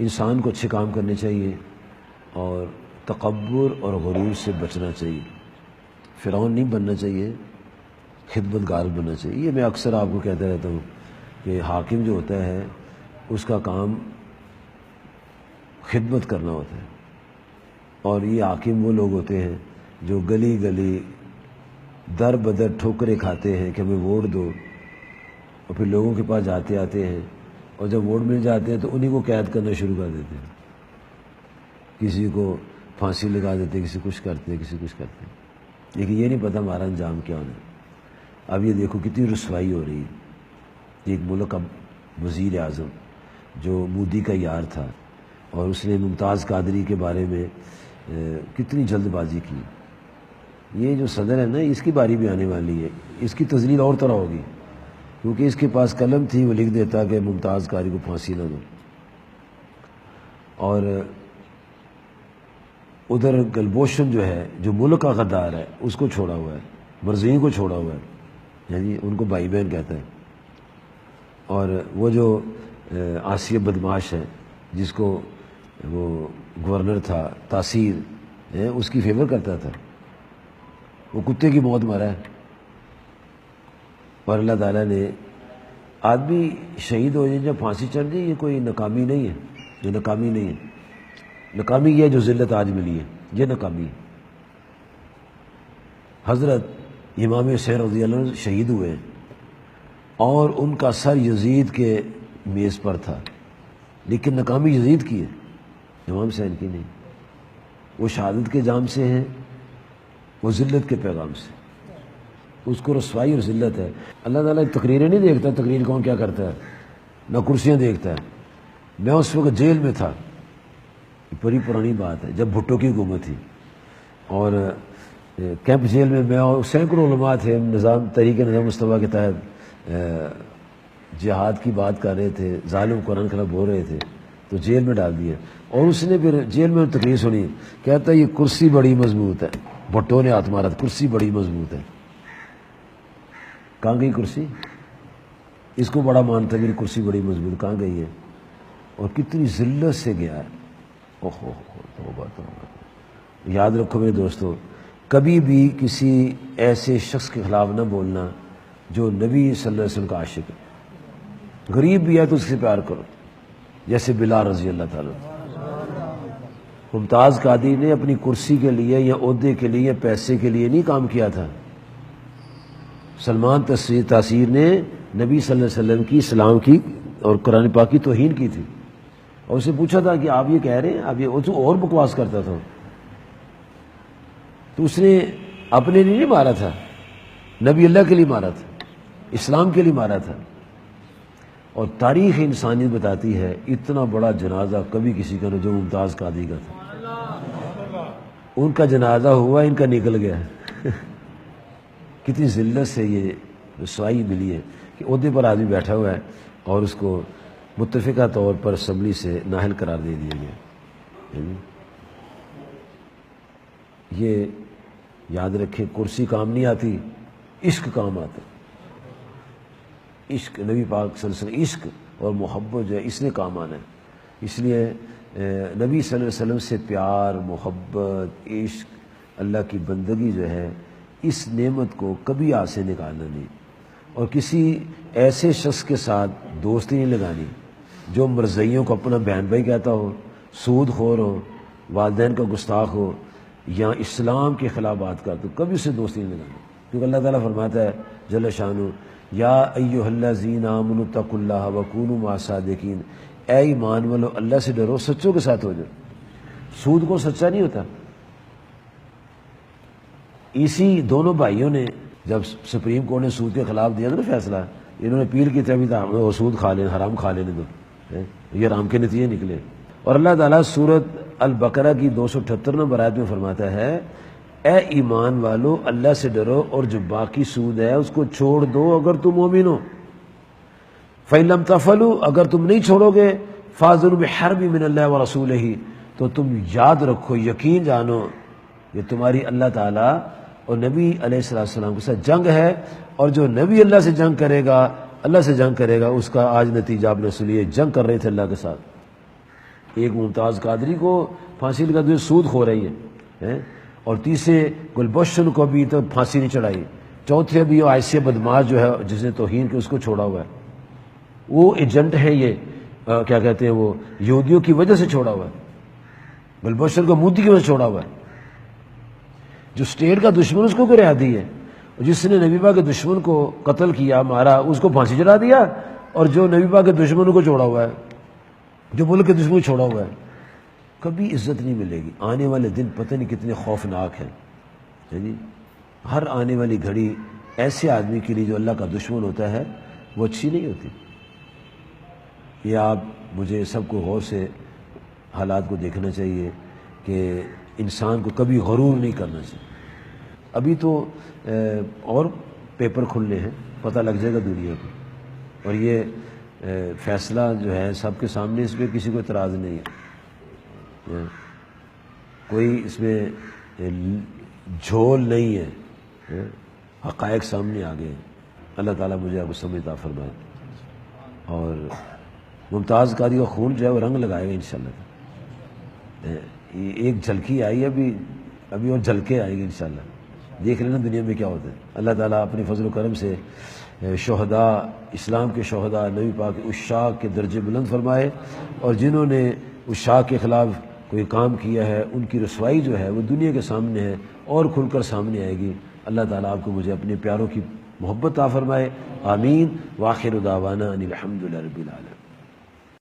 انسان کو اچھے کام کرنے چاہیے اور تکبر اور غرور سے بچنا چاہیے. فرعون نہیں بننا چاہیے، خدمتگار بننا چاہیے. یہ میں اکثر آپ کو کہتا رہتا ہوں کہ حاکم جو ہوتا ہے اس کا کام خدمت کرنا ہوتا ہے، اور یہ حاکم وہ لوگ ہوتے ہیں جو گلی گلی در بدر ٹھوکریں کھاتے ہیں کہ ہمیں ووٹ دو، اور پھر لوگوں کے پاس جاتے آتے ہیں، اور جب ووٹ مل جاتے ہیں تو انہی کو قید کرنا شروع کر دیتے ہیں. کسی کو پھانسی لگا دیتے ہیں، کسی کچھ کرتے ہیں، کسی کچھ کرتے ہیں، لیکن یہ نہیں پتہ ہمارا انجام کیا ہونا ہے. اب یہ دیکھو کتنی رسوائی ہو رہی ہے. ایک ملک کا وزیر اعظم جو مودی کا یار تھا، اور اس نے ممتاز قادری کے بارے میں کتنی جلد بازی کی. یہ جو صدر ہے نا، اس کی باری بھی آنے والی ہے، اس کی تذلیل اور طرح ہوگی، کیونکہ اس کے پاس قلم تھی، وہ لکھ دیتا کہ ممتاز قادری کو پھانسی نہ دو. اور ادھر گلبوشن جو ہے، جو ملک کا غدار ہے، اس کو چھوڑا ہوا ہے، مرزوی کو چھوڑا ہوا ہے، یعنی ان کو بھائی بہن کہتا ہے. اور وہ جو آصیہ بدماش ہے، جس کو وہ گورنر تھا تاثیر، اس کی فیور کرتا تھا، وہ کتے کی موت مرا ہے. اور اللہ تعالیٰ نے آدمی شہید ہو جائے جب پھانسی چڑھ جائے، یہ کوئی ناکامی نہیں ہے، یہ ناکامی نہیں ہے. ناکامی یہ ہے جو ذلت آج ملی ہے، یہ ناکامی ہے. حضرت امام حسین رضی اللہ عنہ شہید ہوئے اور ان کا سر یزید کے میز پر تھا، لیکن ناکامی یزید کی ہے، امام حسین کی نہیں. وہ شہادت کے جام سے ہیں، وہ ذلت کے پیغام سے. اس کو رسوائی اور ذلت ہے. اللہ تعالیٰ تقریریں نہیں دیکھتا، تقریر کون کیا کرتا ہے، نہ کرسیاں دیکھتا ہے. میں اس وقت جیل میں تھا، بڑی پرانی بات ہے، جب بھٹو کی حکومت تھی، اور کیمپ جیل میں اور سینکڑوں علماء تھے، نظام تحریک نظام مصطفیٰ کے تحت جہاد کی بات کر رہے تھے، ظالم قرآن خلاف بول رہے تھے، تو جیل میں ڈال دیا. اور اس نے پھر جیل میں تقریر سنی، کہتا ہے یہ کرسی بڑی مضبوط ہے. بھٹو نے ہاتھ مارا، کرسی بڑی مضبوط ہے. کہاں گئی کرسی؟ اس کو بڑا مانتا ہے میری کرسی بڑی مضبوط، کہاں گئی ہے؟ اور کتنی ذلت سے گیا ہے. اوہ توبہ توبہ. یاد رکھو میرے دوستو، کبھی بھی کسی ایسے شخص کے خلاف نہ بولنا جو نبی صلی اللہ علیہ وسلم کا عاشق ہے. غریب بھی ہے تو اس سے پیار کرو، جیسے بلال رضی اللہ تعالیٰ. ممتاز قادری نے اپنی کرسی کے لیے یا عہدے کے لیے یا پیسے کے لیے نہیں کام کیا تھا. سلمان تاثیر نے نبی صلی اللہ علیہ وسلم کی، اسلام کی اور قرآن پاک کی توہین کی تھی، اور اسے پوچھا تھا کہ آپ یہ کہہ رہے ہیں، آپ یہ اور بکواس کرتا تھا. تو اس نے اپنے لیے نہیں مارا تھا، نبی اللہ کے لیے مارا تھا، اسلام کے لیے مارا تھا. اور تاریخ انسانیت بتاتی ہے اتنا بڑا جنازہ کبھی کسی کا نہ جو ممتاز قادری کا تھا. ان کا جنازہ ہوا، ان کا نکل گیا. کتنی ذلت سے یہ رسوائی ملی ہے کہ عہدے پر آدمی بیٹھا ہوا ہے اور اس کو متفقہ طور پر اسمبلی سے نااہل قرار دے دیا گیا. یہ یاد رکھیں، کرسی کام نہیں آتی، عشق کام آتا. عشق، نبی پاک صلی اللہ علیہ وسلم، عشق اور محبت جو ہے اس نے کام آنا ہے. اس لیے نبی صلی اللہ علیہ وسلم سے پیار، محبت، عشق، اللہ کی بندگی جو ہے، اس نعمت کو کبھی ہاتھ سے نکالنا نہیں. اور کسی ایسے شخص کے ساتھ دوستی نہیں لگانی جو مرزائیوں کو اپنا بہن بھائی کہتا ہو، سود خور ہو، والدین کا گستاخ ہو، یا اسلام کے خلاف بات کرتا ہو، کبھی اسے دوستی نہیں لگانی. کیونکہ اللہ تعالیٰ فرماتا ہے جل شانہ، یا ایھا الذین آمنوا اتقوا اللہ وکونوا مع الصادقین. اے ایمان والو، اللہ سے ڈرو، سچوں کے ساتھ ہو جاؤ. سود کو سچا نہیں ہوتا. اسی دونوں بھائیوں نے جب سپریم کورٹ نے سود کے خلاف دیا تھا نا فیصلہ، انہوں نے اپیل کی تھی ابھی تو سود کھا لیں، حرام کھا لینے دو، یہ حرام کے نتیجے نکلے. اور اللہ تعالیٰ سورۃ البقرہ کی 278 نمبر آیت میں فرماتا ہے، اے ایمان والو اللہ سے ڈرو اور جو باقی سود ہے اس کو چھوڑ دو اگر تم مومن ہو. فَإِن لَمْ تَفْعَلُوا، اگر تم نہیں چھوڑو گے، فَأَذِنُوا بِحَرْبٍ مِّنَ اللَّهِ وَرَسُولِهِ، تو تم یاد رکھو، یقین جانو، یہ تمہاری اللہ تعالیٰ اور نبی علیہ السلام کے ساتھ جنگ ہے. اور جو نبی اللہ سے جنگ کرے گا، اللہ سے جنگ کرے گا، اس کا آج نتیجہ آپ نے سنیے، جنگ کر رہے تھے اللہ کے ساتھ. ایک ممتاز قادری کو پھانسی لگا دی، سود کھو رہی ہے، اور تیسرے گلبشن کو بھی تو پھانسی نہیں چڑھائی، چوتھے بھی ایسے بدماش جو ہے جس نے توہین کی اس کو چھوڑا ہوا ہے، وہ ایجنٹ ہے یہ کیا کہتے ہیں وہ یہودیوں کی وجہ سے چھوڑا ہوا ہے، گلبشن کو مودی کی وجہ سے چھوڑا ہوا ہے، جو اسٹیٹ کا دشمن اس کو رہا دی ہے، جس نے نبی پاک کے دشمن کو قتل کیا مارا اس کو پھانسی چڑھا دیا، اور جو نبی پاک کے دشمنوں کو چھوڑا ہوا ہے، جو ملک کے دشمن کو چھوڑا ہوا ہے، کبھی عزت نہیں ملے گی۔ آنے والے دن پتہ نہیں کتنے خوفناک ہیں جی، ہر آنے والی گھڑی ایسے آدمی کے لیے جو اللہ کا دشمن ہوتا ہے وہ اچھی نہیں ہوتی۔ یہ آپ مجھے سب کو غور سے حالات کو دیکھنا چاہیے کہ انسان کو کبھی غرور نہیں کرنا چاہیے۔ ابھی تو اور پیپر کھلنے ہیں، پتہ لگ جائے گا دنیا کو، اور یہ فیصلہ جو ہے سب کے سامنے، اس پہ کسی کو اعتراض نہیں ہے، کوئی اس میں جھول نہیں ہے، حقائق سامنے آ گئے۔ اللہ تعالیٰ مجھے آپ کو سمجھ عطا فرمائے، اور ممتاز قادری کا خون جو ہے وہ رنگ لگائے گا انشاءاللہ۔ ایک جھلکی آئی ہے، ابھی اور جھلکے آئے گی انشاءاللہ، دیکھ لینا دنیا میں کیا ہوتا ہے۔ اللہ تعالیٰ اپنے فضل و کرم سے شہداء، اسلام کے شہداء، نبی پاک کے عشاق کے درجے بلند فرمائے، اور جنہوں نے عشاق کے خلاف کوئی کام کیا ہے ان کی رسوائی جو ہے وہ دنیا کے سامنے ہے اور کھل کر سامنے آئے گی۔ اللہ تعالیٰ آپ کو مجھے اپنے پیاروں کی محبت عطا فرمائے، آمین۔ وآخر دعوانا ان الحمد للہ رب العالمین۔